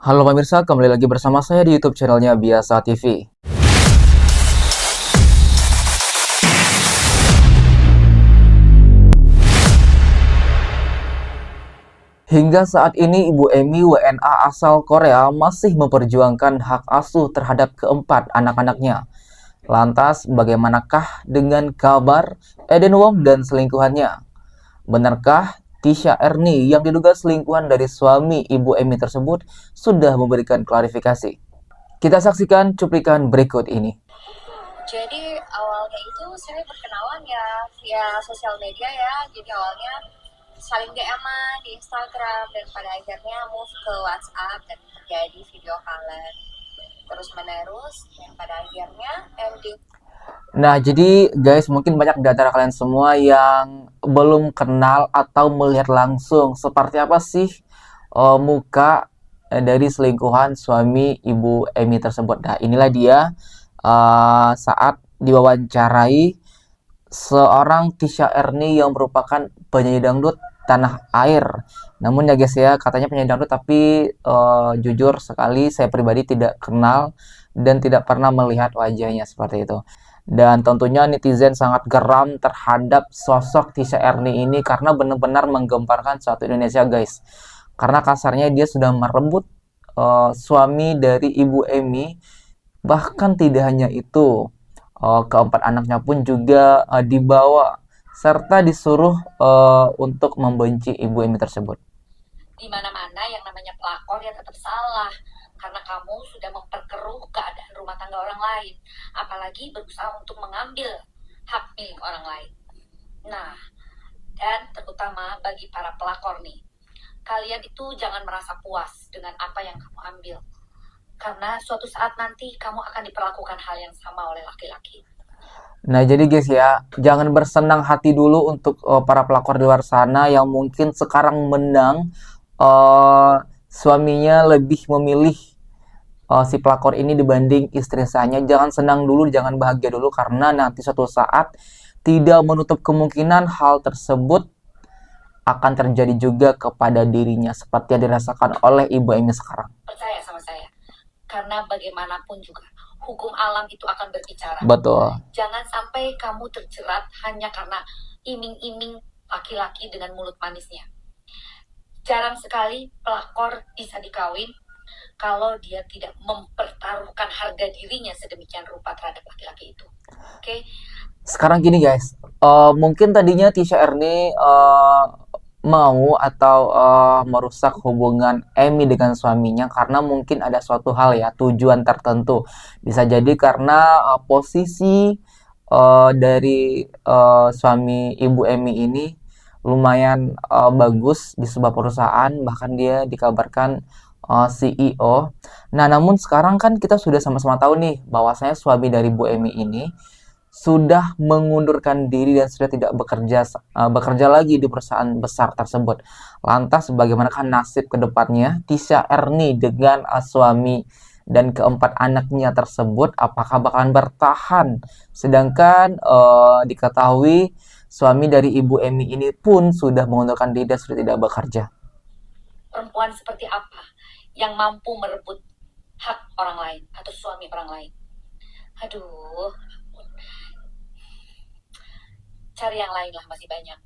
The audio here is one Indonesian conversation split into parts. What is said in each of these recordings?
Halo pemirsa, kembali lagi bersama saya di YouTube channelnya Biasa TV. Hingga saat ini Ibu Emi WNA asal Korea masih memperjuangkan hak asuh terhadap keempat anak-anaknya. Lantas, bagaimanakah dengan kabar Eden Wong dan selingkuhannya? Benarkah Tisha Erni yang diduga selingkuhan dari suami Ibu Emi tersebut sudah memberikan klarifikasi? Kita saksikan cuplikan berikut ini. Jadi awalnya itu saya berkenalan ya via sosial media ya. Jadi awalnya saling DM-an di Instagram dan pada akhirnya move ke WhatsApp dan terjadi video callan terus menerus dan pada akhirnya ending. Nah, jadi guys, mungkin banyak di antara kalian semua yang belum kenal atau melihat langsung seperti apa sih muka dari selingkuhan suami Ibu Emi tersebut. Nah, inilah dia saat diwawancarai seorang Tisha Erni yang merupakan penyanyi dangdut tanah air. Namun ya guys ya, katanya penyanyi dangdut tapi jujur sekali saya pribadi tidak kenal dan tidak pernah melihat wajahnya seperti itu. Dan tentunya netizen sangat geram terhadap sosok Tisha Erni ini karena benar-benar menggemparkan suatu Indonesia guys. Karena kasarnya dia sudah merebut suami dari Ibu Emi. Bahkan tidak hanya itu, keempat anaknya pun juga dibawa serta disuruh untuk membenci Ibu Emi tersebut. Di mana-mana yang namanya pelakor ya tetap salah karena kamu sudah memperkeruh keadaan rumah tangga orang lain, apalagi berusaha untuk mengambil hak milik orang lain. Nah, dan terutama bagi para pelakor nih, kalian itu jangan merasa puas dengan apa yang kamu ambil, karena suatu saat nanti kamu akan diperlakukan hal yang sama oleh laki-laki. Nah, jadi guys ya, jangan bersenang hati dulu untuk para pelakor di luar sana yang mungkin sekarang menang, suaminya lebih memilih si pelakor ini dibanding istri sahanya. Jangan senang dulu, jangan bahagia dulu, karena nanti suatu saat tidak menutup kemungkinan hal tersebut akan terjadi juga kepada dirinya seperti yang dirasakan oleh Ibu Emi sekarang. Percaya sama saya, karena bagaimanapun juga hukum alam itu akan berbicara. Betul. Jangan sampai kamu terjerat hanya karena iming-iming laki-laki dengan mulut manisnya. Jarang sekali pelakor bisa dikawin kalau dia tidak mempertaruhkan harga dirinya sedemikian rupa terhadap laki-laki itu. Oke? Sekarang gini guys, mungkin tadinya Tisha Erni mau atau merusak hubungan Emi dengan suaminya karena mungkin ada suatu hal ya, tujuan tertentu. Bisa jadi karena posisi dari suami Ibu Emi ini lumayan bagus di sebuah perusahaan, bahkan dia dikabarkan CEO. Nah, namun sekarang kan kita sudah sama-sama tahu nih bahwasanya suami dari Bu Emi ini sudah mengundurkan diri dan sudah tidak bekerja lagi di perusahaan besar tersebut. Lantas bagaimanakah nasib kedepannya Tisha Erni dengan suami dan keempat anaknya tersebut? Apakah bakalan bertahan? Sedangkan diketahui suami dari Ibu Emi ini pun sudah mengundurkan diri dan sudah tidak bekerja. Perempuan seperti apa yang mampu merebut hak orang lain atau suami orang lain? Aduh, cari yang lain lah, masih banyak.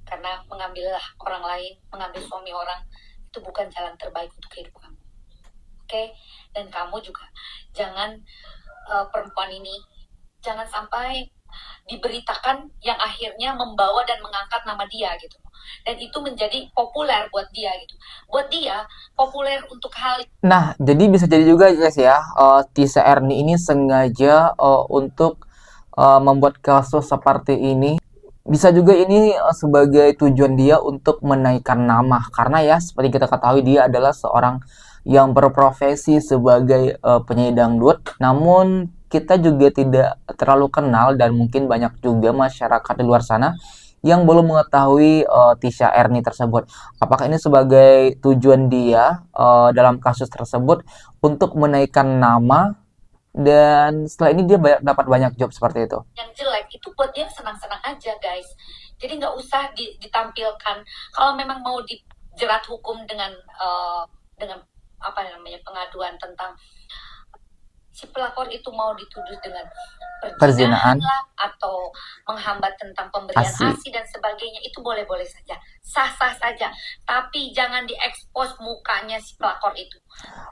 Karena mengambillah orang lain, mengambil suami orang, itu bukan jalan terbaik untuk hidup kamu. Oke? Dan kamu juga jangan, perempuan ini jangan sampai diberitakan yang akhirnya membawa dan mengangkat nama dia gitu. Dan itu menjadi populer buat dia gitu. Buat dia populer untuk hal. Nah, jadi bisa jadi juga guys ya, Tisha Erni ini sengaja untuk membuat kasus seperti ini. Bisa juga ini sebagai tujuan dia untuk menaikkan nama. Karena ya, seperti kita ketahui dia adalah seorang yang berprofesi sebagai penyanyi dangdut. Namun, kita juga tidak terlalu kenal dan mungkin banyak juga masyarakat di luar sana yang belum mengetahui Tisha Erni tersebut. Apakah ini sebagai tujuan dia dalam kasus tersebut untuk menaikkan nama, dan setelah ini dia dapat banyak job seperti itu. Yang jelek itu buat dia senang-senang aja guys. Jadi nggak usah ditampilkan. Kalau memang mau dijerat hukum dengan pengaduan tentang si pelakor itu mau dituduh dengan Perzinahan. perzinahan lah atau menghambat tentang pemberian ASI. ASI dan sebagainya, itu boleh-boleh saja, sah-sah saja, tapi jangan diekspos mukanya si pelakor itu.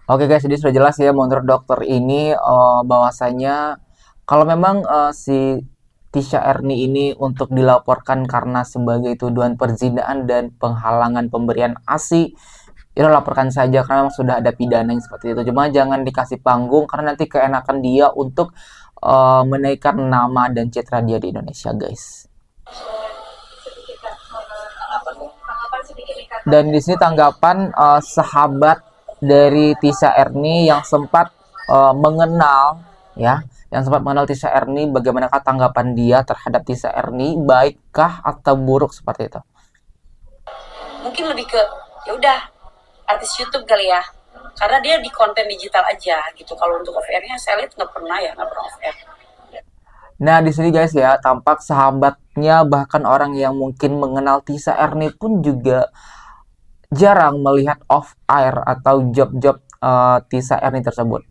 Oke guys, jadi sudah jelas ya menurut dokter ini bahwasanya kalau memang si Tisha Erni ini untuk dilaporkan karena sebagai tuduhan perzinahan dan penghalangan pemberian ASI, itu laporkan saja karena memang sudah ada pidananya seperti itu. Cuma jangan dikasih panggung karena nanti keenakan dia untuk menaikkan nama dan citra dia di Indonesia, guys. Dan di sini tanggapan sahabat dari Tisha Erni yang sempat mengenal ya, yang sempat mengenal Tisha Erni, bagaimanakah tanggapan dia terhadap Tisha Erni, baikkah atau buruk seperti itu? Mungkin lebih ke ya udah artis YouTube kali ya, karena dia di konten digital aja gitu. Kalau untuk off airnya saya lihat nggak pernah off air. Nah, di sini guys ya, tampak sahabatnya bahkan orang yang mungkin mengenal Tisha Erni pun juga jarang melihat off air atau job-job Tisha Erni tersebut.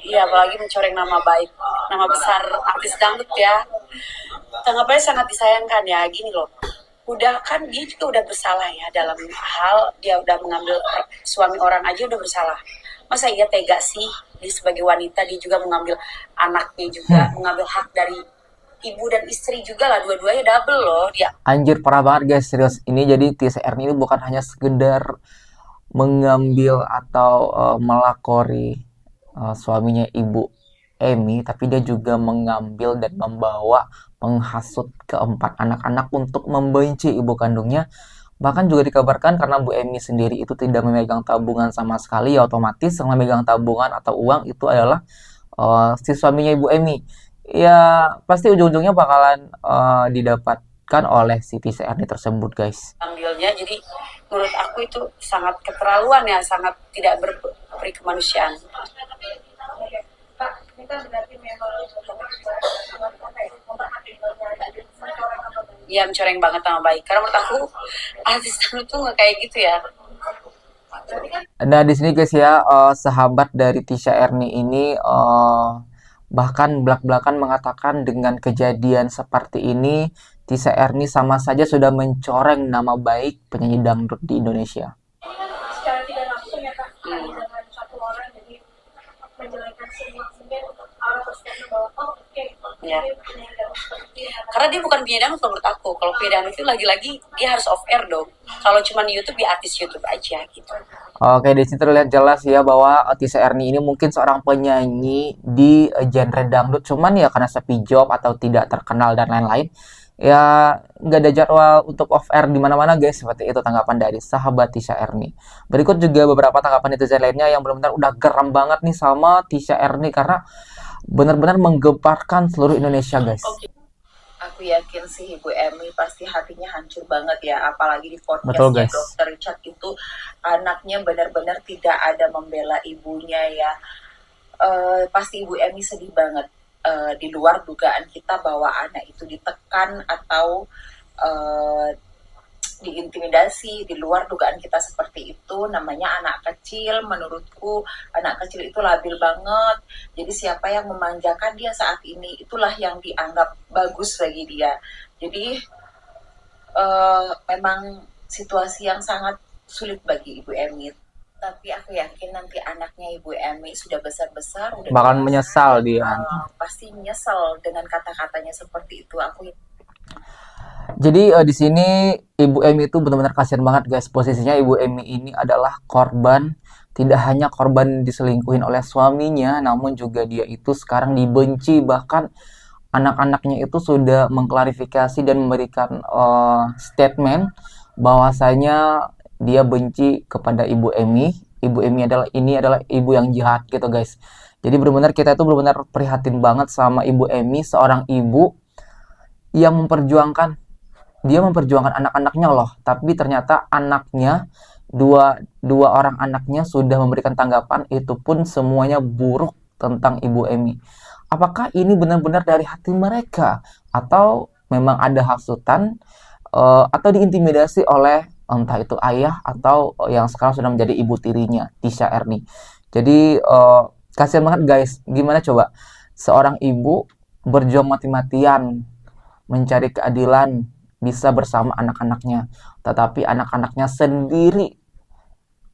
Iya, apalagi mencoreng nama baik, nama besar artis dangdut ya. Tanggapannya sangat disayangkan ya, gini loh. Udah kan dia juga udah bersalah ya dalam hal dia udah mengambil suami orang aja udah bersalah. Masa iya tega sih dia sebagai wanita, dia juga mengambil anaknya juga, mengambil hak dari ibu dan istri juga lah, dua-duanya double loh dia. Anjir, parah banget guys, serius. Ini jadi Tisha Erni ini bukan hanya sekedar mengambil atau melakori suaminya Ibu Emmy, tapi dia juga mengambil dan membawa menghasut keempat anak-anak untuk membenci ibu kandungnya. Bahkan juga dikabarkan karena Bu Emmy sendiri itu tidak memegang tabungan sama sekali, ya otomatis yang memegang tabungan atau uang itu adalah si suaminya Ibu Emmy. Ya pasti ujung-ujungnya bakalan didapatkan oleh si Tisha Erni tersebut, guys. Ambilnya, jadi menurut aku itu sangat keterlaluan ya, sangat tidak berperi kemanusiaan. Iya, mencoreng banget nama baik. Karena menurut aku artis itu nggak kayak gitu ya. Nah, di sini guys ya, sahabat dari Tisha Erni ini bahkan belak-belakan mengatakan dengan kejadian seperti ini, Tisha Erni sama saja sudah mencoreng nama baik penyanyi dangdut di Indonesia. Secara tidak langsung ya Kak, dengan satu orang jadi menjelekkan semua, mungkin orang berpikir bahwa oke, Ya. dia penyanyi dangdut seperti ini. Karena dia bukan penyanyi dangdut menurut aku. Kalau penyanyi dangdut itu lagi-lagi dia harus off air dong. Kalau cuma di YouTube, dia artis YouTube aja gitu. Oke, di sini terlihat jelas ya bahwa Tisha Erni ini mungkin seorang penyanyi di genre dangdut, cuman ya karena sepi job atau tidak terkenal dan lain-lain, ya nggak ada jadwal untuk off air di mana-mana guys. Seperti itu tanggapan dari sahabat Tisha Erni. Berikut juga beberapa tanggapan netizen lainnya yang benar-benar udah geram banget nih sama Tisha Erni karena benar-benar menggemparkan seluruh Indonesia, guys. Aku yakin sih Ibu Emmy pasti hatinya hancur banget ya, apalagi di Betul, podcastnya guys. Dr. Richard itu anaknya benar-benar tidak ada membela ibunya ya. Pasti Ibu Emmy sedih banget. Di luar dugaan kita bahwa anak itu ditekan atau diintimidasi, di luar dugaan kita seperti itu. Namanya anak kecil, menurutku anak kecil itu labil banget. Jadi siapa yang memanjakan dia saat ini, itulah yang dianggap bagus bagi dia. Jadi memang situasi yang sangat sulit bagi Ibu Emmy. Tapi aku yakin nanti anaknya Ibu Emmy sudah besar-besar, udah Bakalan dewasa, menyesal dia. pasti menyesal dengan kata-katanya seperti itu. Jadi di sini Ibu Emmy itu benar-benar kasihan banget guys. Posisinya Ibu Emmy ini adalah korban, tidak hanya korban diselingkuhin oleh suaminya, namun juga dia itu sekarang dibenci. Bahkan anak-anaknya itu sudah mengklarifikasi dan memberikan statement bahwasanya dia benci kepada Ibu Emmy. Ibu Emmy adalah ibu yang jahat gitu guys. Jadi benar-benar kita itu benar-benar prihatin banget sama Ibu Emmy, seorang ibu yang memperjuangkan anak-anaknya loh, tapi ternyata anaknya dua orang anaknya sudah memberikan tanggapan, itu pun semuanya buruk tentang Ibu Emmy. Apakah ini benar-benar dari hati mereka atau memang ada hasutan atau diintimidasi oleh entah itu ayah atau yang sekarang sudah menjadi ibu tirinya, Tisha Erni. Jadi kasihan banget guys, gimana coba seorang ibu berjuang mati-matian mencari keadilan bisa bersama anak-anaknya, tetapi anak-anaknya sendiri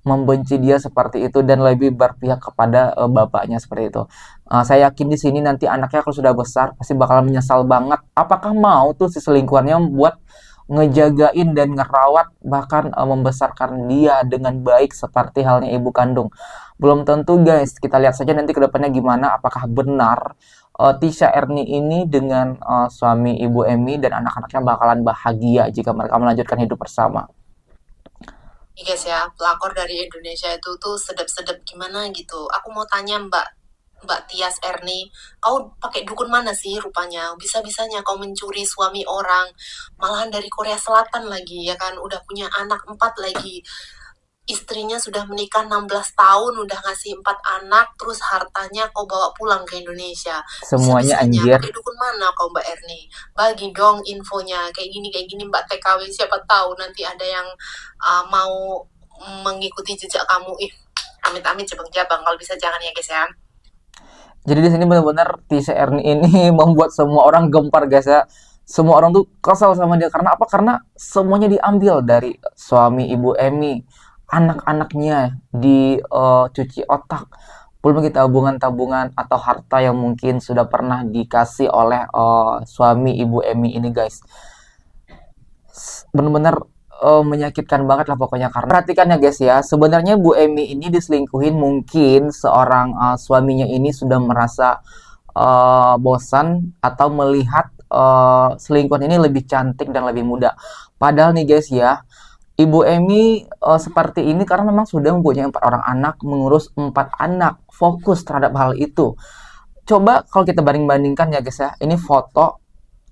membenci dia seperti itu dan lebih berpihak kepada bapaknya seperti itu. Saya yakin di sini nanti anaknya kalau sudah besar pasti bakal menyesal banget. Apakah mau tuh si selingkuhannya buat ngejagain dan ngerawat bahkan membesarkan dia dengan baik seperti halnya ibu kandung? Belum tentu guys. Kita lihat saja nanti ke depannya gimana. Apakah benar Tisha Erni ini dengan suami ibu Emmy dan anak-anaknya bakalan bahagia jika mereka melanjutkan hidup bersama. Iya guys ya, pelakor dari Indonesia itu tuh sedap-sedap gimana gitu. Aku mau tanya Mbak Tias Erni, kau pakai dukun mana sih rupanya? Bisa-bisanya kau mencuri suami orang, malahan dari Korea Selatan lagi ya kan, udah punya anak 4 lagi. Istrinya sudah menikah 16 tahun, udah ngasih 4 anak, terus hartanya kau bawa pulang ke Indonesia. Semuanya Bisa-bisanya anjir. pakai dukun mana kau Mbak Erni? Bagi dong infonya, kayak gini Mbak TKW, siapa tahu nanti ada yang mau mengikuti jejak kamu. Amit-amit jabang-jabang, kalau bisa jangan ya guys ya. Jadi di sini benar-benar Tisha Erni ini membuat semua orang gempar guys ya. Semua orang tuh kesal sama dia karena apa? Karena semuanya diambil dari suami ibu Emmy, anak-anaknya dicuci otak, belum lagi tabungan-tabungan atau harta yang mungkin sudah pernah dikasih oleh suami ibu Emmy ini guys. Benar-benar menyakitkan banget lah pokoknya. Karena perhatikan ya guys ya, sebenarnya Bu Emmy ini diselingkuhin mungkin seorang suaminya ini sudah merasa bosan atau melihat selingkuhan ini lebih cantik dan lebih muda. Padahal nih guys ya, Ibu Emmy seperti ini karena memang sudah mempunyai 4 orang anak, mengurus 4 anak, fokus terhadap hal itu. Coba kalau kita banding-bandingkan ya guys ya, ini foto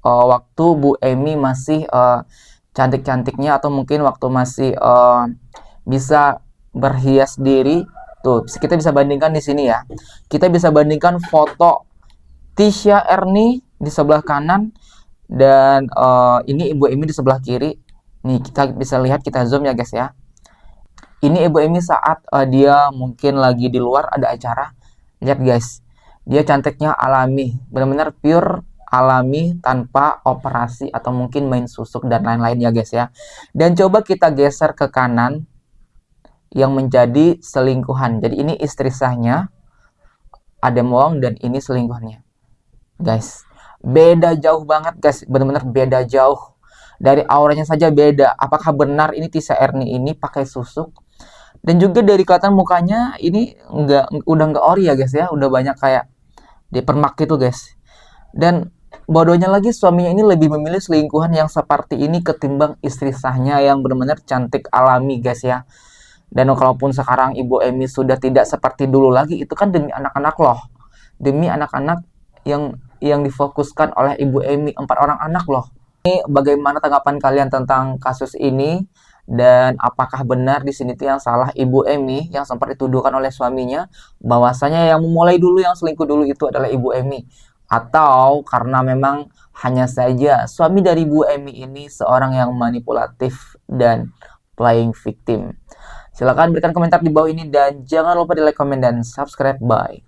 waktu Bu Emmy masih cantik-cantiknya atau mungkin waktu masih bisa berhias diri. Tuh, kita bisa bandingkan di sini ya. Kita bisa bandingkan foto Tisha Erni di sebelah kanan dan ini Ibu Emmy di sebelah kiri. Nih, kita bisa lihat, kita zoom ya guys ya. Ini Ibu Emmy saat dia mungkin lagi di luar ada acara. Lihat guys, dia cantiknya alami, benar-benar pure alami tanpa operasi atau mungkin main susuk dan lain-lain ya guys ya. Dan coba kita geser ke kanan yang menjadi selingkuhan. Jadi ini istri sahnya, Adem Wong, dan ini selingkuhannya. Guys, beda jauh banget guys, benar-benar beda jauh. Dari auranya saja beda. Apakah benar ini Tisha Erni ini pakai susuk? Dan juga dari kelihatan mukanya ini udah nggak ori ya guys ya, udah banyak kayak dipermak gitu guys. Dan bodohnya lagi suaminya ini lebih memilih selingkuhan yang seperti ini ketimbang istri sahnya yang benar-benar cantik alami guys ya. Dan kalaupun sekarang Ibu Emmy sudah tidak seperti dulu lagi, itu kan demi anak-anak loh. Demi anak-anak yang difokuskan oleh Ibu Emmy, 4 orang anak loh. Ini bagaimana tanggapan kalian tentang kasus ini? Dan apakah benar di sini tuh yang salah Ibu Emmy yang sempat dituduhkan oleh suaminya bahwasanya yang memulai dulu, yang selingkuh dulu itu adalah Ibu Emmy? Atau karena memang hanya saja suami dari Ibu Emmy ini seorang yang manipulatif dan playing victim? Silahkan berikan komentar di bawah ini dan jangan lupa di like, komen, dan subscribe. Bye.